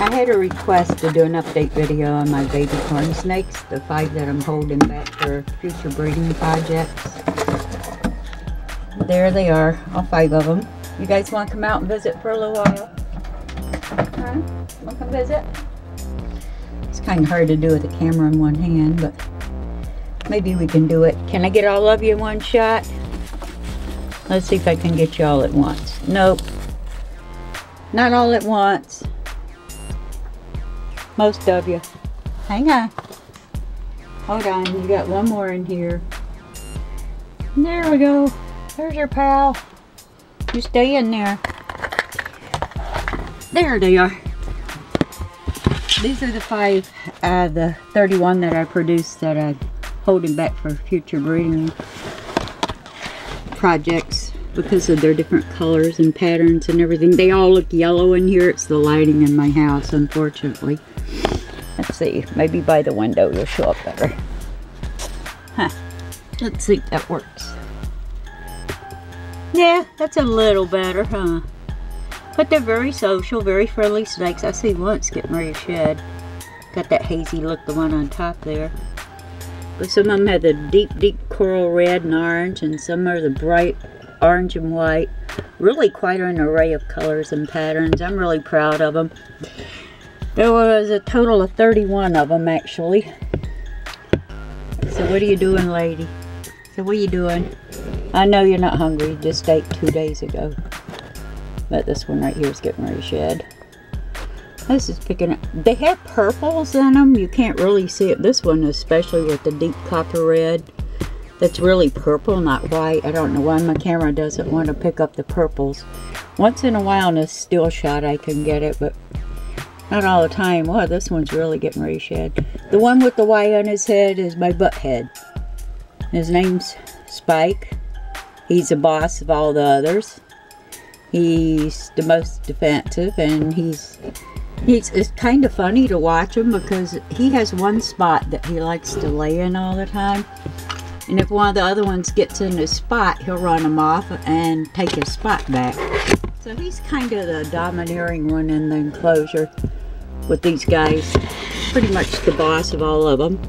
I had a request to do an update video on my baby corn snakes, the 5 that I'm holding back for future breeding projects. There they are, all 5 of them. You guys want to come out and visit for a little while? Huh? Want to come visit? It's kind of hard to do with the camera in one hand, but maybe we can do it. Can I get all of you in one shot? Let's see if I can get you all at once. Nope. Not all at once. Most of you. Hang on. Hold on, you got one more in here. There we go. There's your pal. You stay in there. There they are. These are the 5, the 31 that I produced that I'm holding back for future breeding projects because of their different colors and patterns and everything. They all look yellow in here. It's the lighting in my house, unfortunately. Let's see, maybe by the window you'll show up better. Huh. Let's see if that works. Yeah, that's a little better, huh? But they're very social, very friendly snakes. I see one's getting ready to shed. Got that hazy look, the one on top there. But some of them have the deep, deep coral red and orange, and some are the bright orange and white. Really quite an array of colors and patterns. I'm really proud of them. There was a total of 31 of them, actually. So what are you doing, lady? So what are you doing? I know you're not hungry. You just ate 2 days ago. But this one right here is getting ready to shed. This is picking up. They have purples in them. You can't really see it. This one, especially with the deep copper red. That's really purple, not white. I don't know why my camera doesn't want to pick up the purples. Once in a while in a still shot I can get it, but not all the time. Wow, this one's really getting ready to shed. The one with the Y on his head is my butthead. His name's Spike. He's the boss of all the others. He's the most defensive, and it's kind of funny to watch him because he has one spot that he likes to lay in all the time. And if one of the other ones gets in his spot, he'll run him off and take his spot back. So he's kind of the domineering one in the enclosure with these guys. Pretty much the boss of all of them.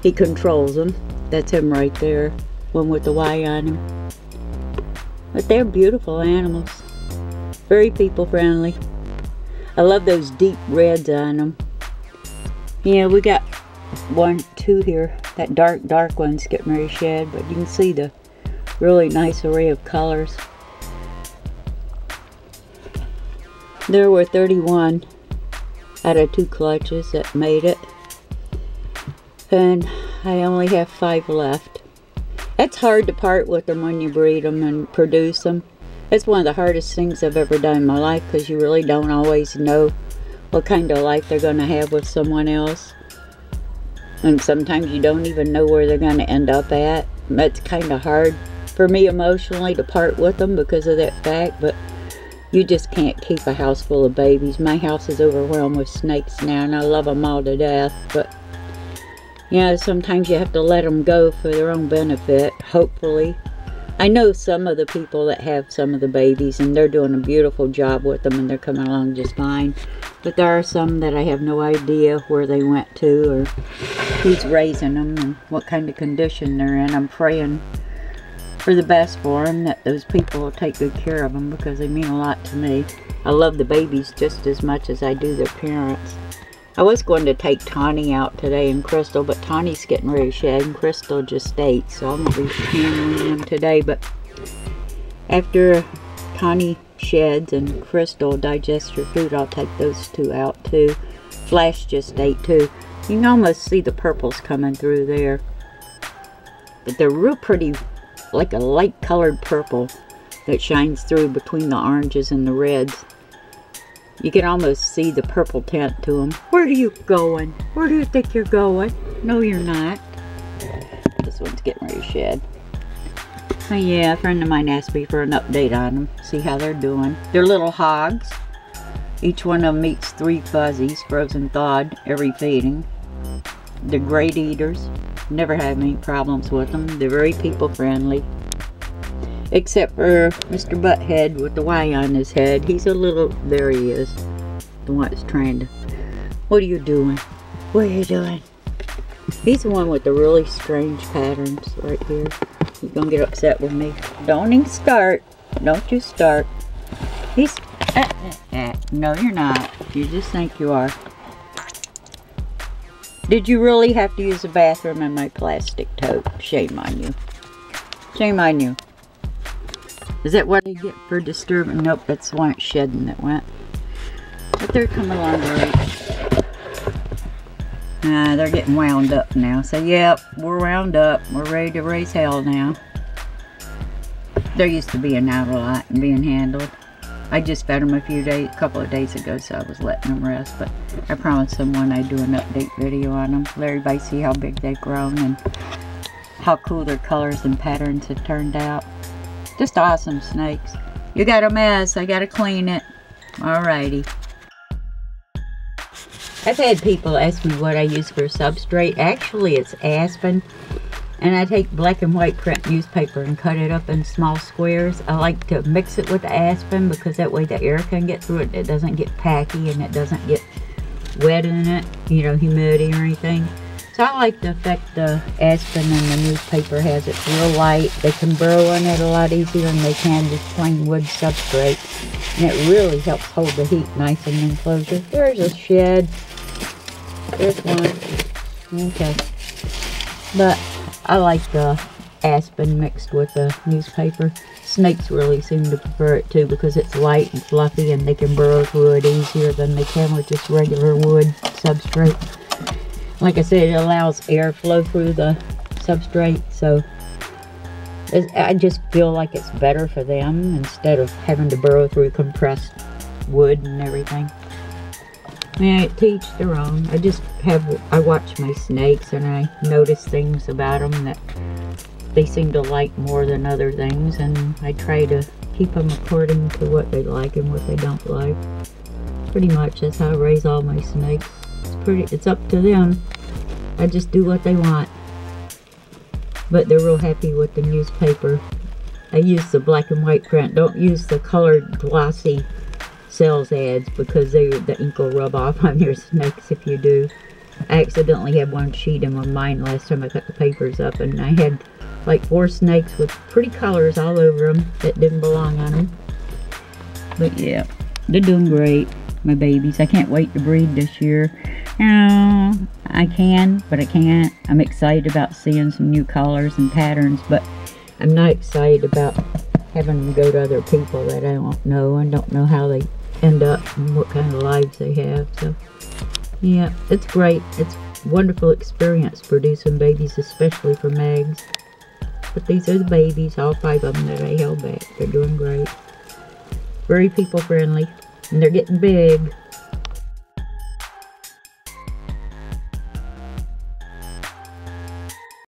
He controls them. That's him right there. One with the Y on him. But they're beautiful animals. Very people friendly. I love those deep reds on them. Yeah, we got 1, 2 here. That dark one's getting ready to shed, but you can see the really nice array of colors. There were 31 out of 2 clutches that made it, and I only have 5 left. It's hard to part with them when you breed them and produce them. It's one of the hardest things I've ever done in my life because you really don't always know what kind of life they're going to have with someone else. And sometimes you don't even know where they're going to end up at. It's kind of hard for me emotionally to part with them because of that fact, but you just can't keep a house full of babies. My house is overwhelmed with snakes now, and I love them all to death, but yeah, sometimes you have to let them go for their own benefit, hopefully. I know some of the people that have some of the babies, and they're doing a beautiful job with them, and they're coming along just fine. But there are some that I have no idea where they went to, or who's raising them, and what kind of condition they're in. I'm praying for the best for them, that those people will take good care of them, because they mean a lot to me. I love the babies just as much as I do their parents. I was going to take Tawny out today and Crystal, but Tawny's getting ready to shed, and Crystal just ate, so I'm going to be handling them today. But after Tawny sheds and Crystal digests her food, I'll take those 2 out too. Flash just ate too. You can almost see the purples coming through there. But they're real pretty, like a light colored purple that shines through between the oranges and the reds. You can almost see the purple tint to them. Where are you going? Where do you think you're going? No, you're not. This one's getting ready to shed. Oh yeah, a friend of mine asked me for an update on them. See how they're doing. They're little hogs. Each one of them eats 3 fuzzies, frozen thawed, every feeding. They're great eaters. Never had any problems with them. They're very people friendly. Except for Mr. Butthead with the Y on his head. He's a little, there he is. The one that's trying to What are you doing? What are you doing? He's the one with the really strange patterns right here. You're gonna get upset with me. Don't even start. Don't you start. He's... No, you're not. You just think you are. Did you really have to use the bathroom in my plastic tote? Shame on you. Shame on you. Is that what I get for disturbing? Nope, that's the one it's shedding that went. But they're coming along great. They're getting wound up now. So, yep, we're wound up. We're ready to raise hell now. They're used to being out a lot and being handled. I just fed them a couple of days ago, so I was letting them rest. But I promised someone I'd do an update video on them. Let everybody see how big they've grown and how cool their colors and patterns have turned out. Just awesome snakes. You got a mess. I got to clean it. Alrighty. I've had people ask me what I use for substrate. Actually, it's aspen. And I take black and white print newspaper and cut it up in small squares. I like to mix it with the aspen because that way the air can get through it. It doesn't get packy and it doesn't get wet in it, you know, humidity or anything. So I like the effect the aspen and the newspaper has. It's real light. They can burrow in it a lot easier than they can just plain wood substrate. And it really helps hold the heat nice in the enclosure. There's a shed. There's one. Okay. But I like the aspen mixed with the newspaper. Snakes really seem to prefer it too because it's light and fluffy and they can burrow through it easier than they can with just regular wood substrate. Like I said, it allows airflow through the substrate, so I just feel like it's better for them instead of having to burrow through compressed wood and everything. Yeah, to each their own. I watch my snakes and I notice things about them that they seem to like more than other things, and I try to keep them according to what they like and what they don't like. Pretty much that's how I raise all my snakes. It's up to them. I just do what they want. But they're real happy with the newspaper. I use the black and white print. Don't use the colored glossy sales ads because the ink will rub off on your snakes if you do. I accidentally had one sheet in with mine last time I cut the papers up, and I had like 4 snakes with pretty colors all over them that didn't belong on them. But yeah, they're doing great, my babies. I can't wait to breed this year. I can, but I can't. I'm excited about seeing some new colors and patterns, but I'm not excited about having them go to other people that I don't know and don't know how they end up and what kind of lives they have. So yeah, it's great. It's a wonderful experience producing babies, especially for Mags. But these are the babies, all 5 of them that I held back. They're doing great. Very people friendly, and they're getting big.